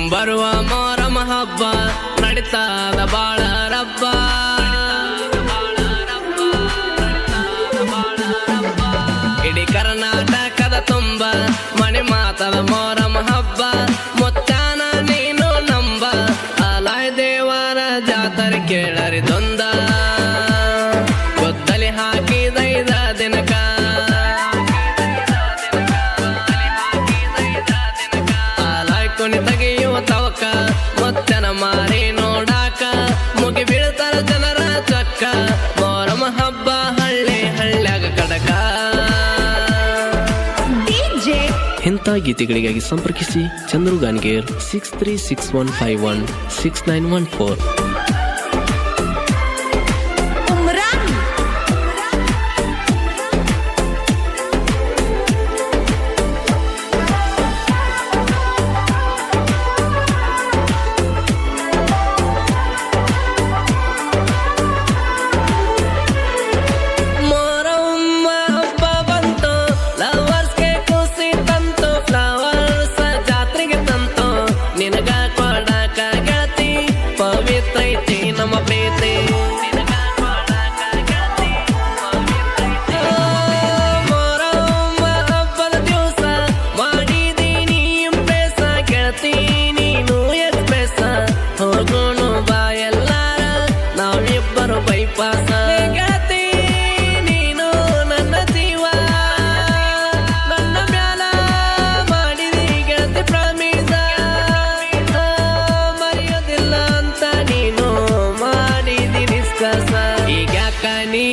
ಮುಂಬರುವ ಮೊಹರಂ ಹಬ್ಬ ನಡಿತಾದ ಬಾಳ ರಬ್ಬ ಇಡೀ ಕರ್ನಾಟಕದ ತುಂಬ ಮನೆ ಮಾತದ ಮೊಹರಂ ಹಬ್ಬ ಮುತ್ತಾನ ನೀನು ನಂಬ ಆಲಾಯ್ ದೇವರ ಜಾತ್ರೆ ಕೇಳರಿ ದೊಂದ ಗೊದ್ದಲಿ ಹಾಕಿದೈದ ದಿನಕ ಆಲಾಯ್ ಕುಣಿ ತೆಗೆಯುವ ತವಕ ಮುತ್ತನ ಮಾರಿ ನೋಡಾಕ ಮುಗಿ ಬೀಳ್ತಾರ ಜನರ ಚಕ್ಕ ಮೊಹರಂ ಹಬ್ಬ ಹಳ್ಳಿ ಹಳ್ಳ್ಯಾಗ ಕಡಕ. ಇಂಥ ಗೀತೆಗಳಿಗಾಗಿ ಸಂಪರ್ಕಿಸಿ ಚಂದ್ರು ಗಾನ್ಗೇರ್ 6361516914.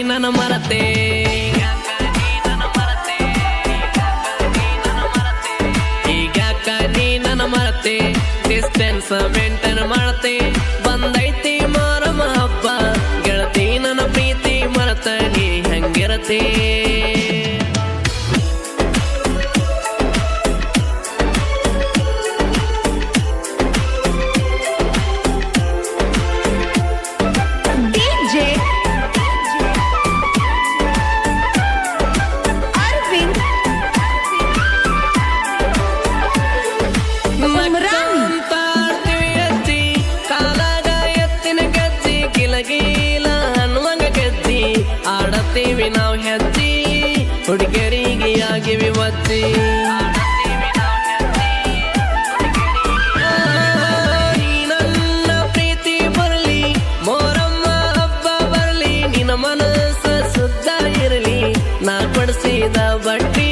ನನ್ನ ಮರತೆ ಈಗ್ಯಾಕ ನೀ ನನ್ನ ಮರತೆ ಡಿಸ್ಟೆನ್ಸ್ ಮೇಂಟೈನ್ ಮಾಡತೆ ಬಂದೈತಿ ಮೊಹರಂ ಹಬ್ಬ ಗೆಳತಿ ನನ್ನ ಪ್ರೀತಿ ಮರತ ನೀ ಹೆಂಗಿರತೆ. ಆಡತೀವಿ ನಾವು ಹೆಜ್ಜಿ ಹುಡುಗರಿಗೆ ಆಗಿವಿ ಒಜ್ಜಿ ನನ್ನ ಪ್ರೀತಿ ಬರಲಿ ಮೊಹರಂ ಹಬ್ಬ ಬರಲಿ ನಿನ್ನ ಮನಸ್ಸು ಶುದ್ಧ ಇರಲಿ ನಾ ಕೊಡಿಸಿದ ಬಟ್ಟಿ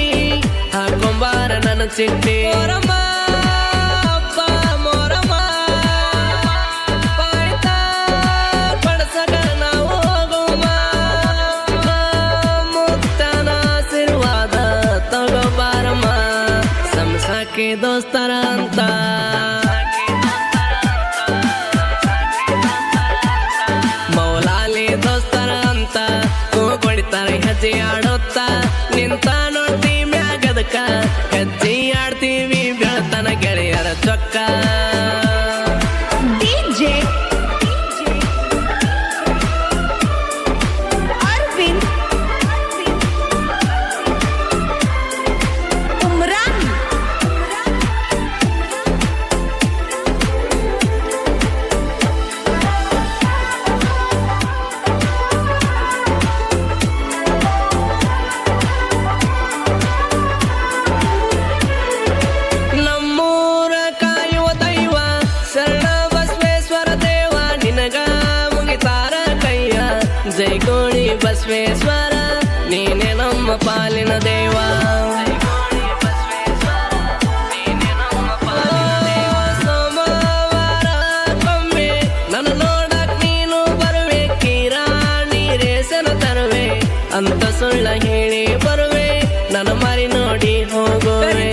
ಹಾಕೊಂಬಾರ ನನ್ನ ಚಿಟ್ಟಿ ದೋಸ್ತರ ಅಂತ ಮೌಲಾಲಿ ದೋಸ್ತರ ಅಂತ ಕೂಗೊಡಿತಾರೆ ಹೆಜ್ಜೆ ಆಡುತ್ತ ನಿಂತ ನೋಡ್ತಿ ಮ್ಯಾಗದಕ್ಕ ಹೆಜ್ಜೆ ಆಡ್ತೀವಿ ಬೆಳತನ ಗೆಳೆಯರ ಚೊಕ್ಕ. ಜೈ ಗೋಳಿ ಬಸವೇಶ್ವರ ನೀನೆ ನಮ್ಮ ಪಾಲಿನ ದೇವ. ಸೋಮವಾರ ಕೊಮ್ಮೆ ನನ್ನ ನೋಡಕ್ ನೀನು ಬರುವೆ ಕಿರಾಣಿ ರೇಸನ ತರುವೆ ಅಂತ ಸುಳ್ಳ ಹೇಳಿ ಬರುವೆ ನನ್ನ ಮಾರಿ ನೋಡಿ ಹೋಗುವೆ.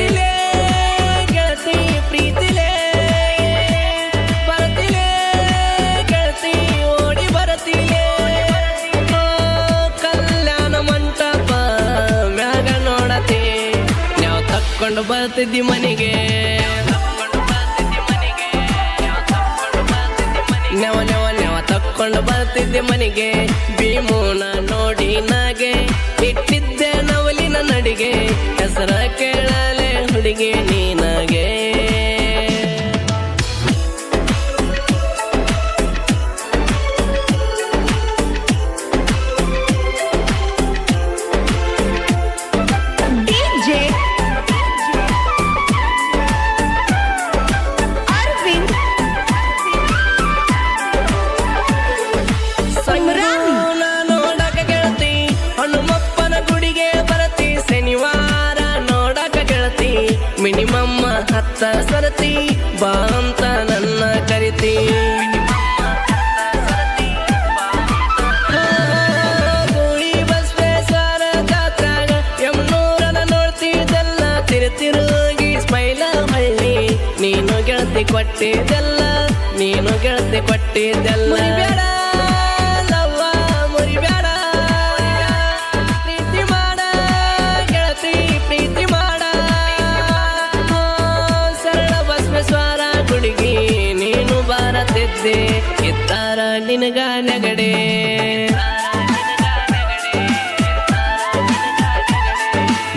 ಗೆಳತಿ ಪ್ರೀತಿಲೇ ಬರತಿಲೇ ಗೆಳತಿ ಓಡಿ ಬರತಿಲೇ ತಕ್ಕೊಂಡು ಬರ್ತಿದ್ದಿ ಮನೆಗೆ ನೆವ ನೆವ ನೆವ ತಕ್ಕೊಂಡು ಬರ್ತಿದ್ದೆ ಮನೆಗೆ ಭೀಮೂನ ನೋಡಿ ನಾಗೆ ಇಟ್ಟಿದ್ದೆ ನವಲಿನ ನಡಿಗೆ ಹೆಸರ ಕೇಳಲೆ ಹುಡುಗಿ ನೀನಗೆ. ಮತ್ತ ಸರತಿ ಬಾ ಅಂತ ನನ್ನ ಕರಿತಿ ಗೂಳಿ ಬಸವೇಶ್ವರ ಜಾತ್ರಾಗ ಯಮನೂರನ ನೋಡ್ತಿದ್ದೆಲ್ಲ ತಿರುಗಿ ಸ್ಮೈಲ ಹಳ್ಳಿ ನೀನು ಗೆಳತಿ ಕೊಟ್ಟಿದ್ದೆಲ್ಲ ನೀನು ಗೆಳತಿ ಕೊಟ್ಟಿದ್ದೆಲ್ಲ ಬೇಡ ಲವ್ವ ಮುರಿಬೇಡ ಪ್ರೀತಿ ಮಾಡ ಗೆಳತಿ ಪ್ರೀತಿ ಮಾಡ ಸರಳ ಬಸವೇಶ್ವರ ಗುಡಿಗಿ ನೀನು ಬಾರತಿದ್ದೆ ಇತ್ತಾರ ನಿನಗ ನೆಗಡೆ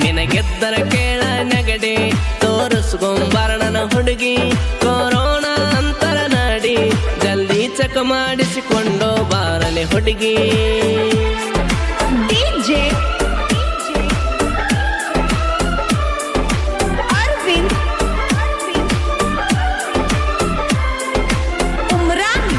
ನಿನಗೆದ್ದರ ಕೇಳ ನೆಗಡೆ ತೋರಿಸ್ಕೊಂಬಾರಣನ ಹುಡುಗಿ ಕೊರೋನಾ ಅಂತರ ನಾಡಿ ಜಲ್ದಿ ಚೆಕ್ ಮಾಡಿಸಿಕೊಂಡು ಬಾರಲೆ ಹುಡುಗಿ ಡಿಜೆ ಅರವಿಂದ್ ಉಮ್ರಾನ್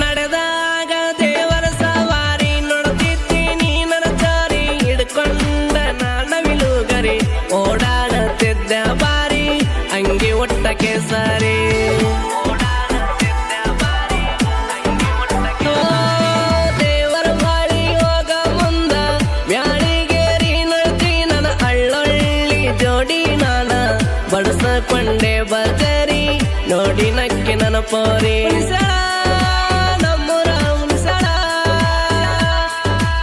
ನಡೆದಾಗ ದೇವರ ಸವಾರಿ ನೋಡ್ತಿದ್ದೀನಿ ನನ್ನ ಚಾರಿ ಹಿಡ್ಕೊಂಡ ನಾನವಿಲುಗರಿ ಓಡಾಡುತ್ತಿದ್ದ ಬಾರಿ ಅಂಗಿ ಒಟ್ಟ ಕೇಸರಿ ದೇವರ ಬಾಳಿ ಹೋಗ ಮುಂದ ಮ್ಯಾಳಿಗೇರಿ ನಡ್ತಿ ನನ್ನ ಅಳ್ಳೊಳ್ಳಿ ಜೋಡಿ ನಾನ ಬಡಸಕೊಂಡೆ ಬಜರಿ ನೋಡಿ ನಕ್ಕೆ ನನ್ನ ಪೋರಿ ನಮ್ಮೂರ ಹುಣಸಳ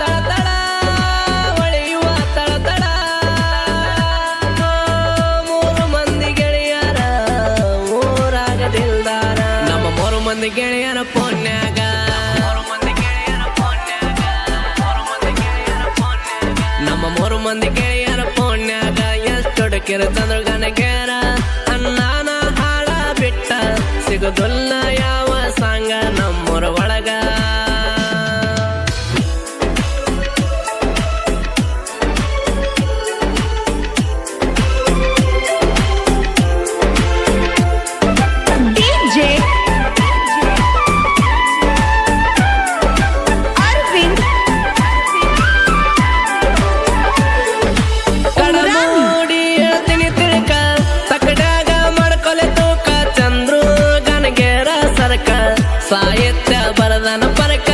ತಳತಳ ಹೊಳೆಯುವ ತಳತಳ ಮೂರು ಮಂದಿ ಗೆಳೆಯರ ಊರಾಗದಿಲ್ದಾರ ನಮ್ಮ ಮೂರು ಮಂದಿ ಗೆಳೆಯರ ಪೋನ್ಯಾಗ ನಮ್ಮ ಮೂರು ಮಂದಿ ಗೆಳೆಯರ ಪೋನ್ಯಾಗ ಎಷ್ಟೊಡಕಿರ ಚಂದ್ರಗನಗೇರ ಅನ್ನಾನ ಹಾಳ ಬಿಟ್ಟ ಸಿಗುದಿಲ್ಲ ಯಾವ ಸಂಗ ನಮ್ಮೂರ ಒಳಗ ಡಿಜೆ ಅರವಿಂದ್ ಕಡಮೂಡಿ ಹೇಳ್ತೀನಿ ತಿಳ್ಕ ತಕಡ್ಯಾಗ ಮಾಡ್ಕೊಲೆ ತೂಕ ಚಂದ್ರು ಗನಗೇರ ಸರ್ಕ ಸಾಹಿತ್ಯ ಬರದನ ಪರಕ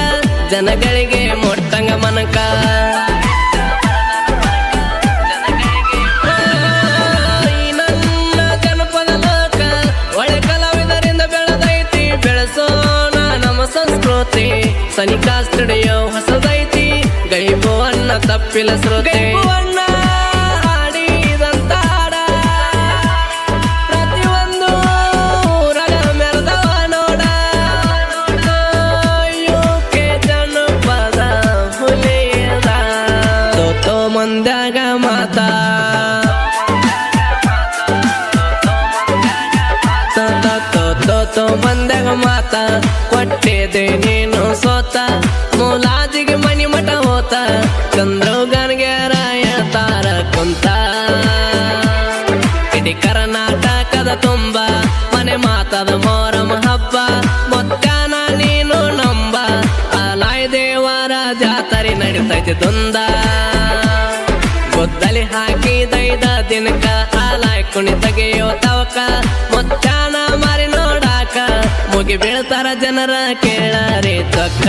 ಜನಗಳಿಗೆ ಮೊಟ್ಟಂಗ ಮನಕ ಈ ನನ್ನ ಜನಪದ ಲೋಕ ಒಳ್ಳೆ ಕಲಾವಿದರಿಂದ ಬೆಳೆದೈತಿ ಬೆಳೆಸೋಣ ನಮ್ಮ ಸಂಸ್ಕೃತಿ ಸನಿಕಾ ಸ್ಟುಡಿಯೋ ಹೊಸದೈತಿ ಗೈಬು ಅನ್ನ ತಪ್ಪಿಲ್ಲ ಶ್ರೋತೆ ಅನ್ನ ಹಾಡಿದಂತ ಹಾಡ ಪ್ರತಿಯೊಂದು ಊರಾಗ ಮೆರೆದವ ನೋಡ ಯುಕೆ ಜನಪದ ಹುಲಿಯದ ತೋತೋ ಮಂದ್ಯಾಗ ಮಾತಾ ತೋ ಮಂದ್ಯಾಗ ಮಾತ ಕೊಟ್ಟಿದೆ ನೀನು ಸೋತ ಮೂಲಾಜಿಗೆ ಮನಿ ಮಠ ಹೋತ ಚಂದ್ರಗನ್ಗೆರಾಯ ತಾರ ಕುಂತ ಇಡೀ ಕರ್ನಾಟಕದ ತುಂಬ ಮನೆ ಮಾತದ ಮೋರಮ ಹಬ್ಬ ಮೊತ್ತಾನ ನೀನು ನಂಬ ಆಲಾಯ್ ದೇವರ ಜಾತರಿ ನಡೀತೈತಿ ದುಂದ ಗೊದ್ದಲಿ ಹಾಕಿದೈದ ದಿನಕ ಆಲಾಯ್ ಕುಣಿ ತೆಗೆಯೋ ತವಕ ಮೊತ್ತಾನ ಮಾರಿ ನೋಡಾಕ ಮುಗಿ ಬೀಳ್ತಾರ ಜನರ ಕೇಳರಿ ಚೊಕ್ಕ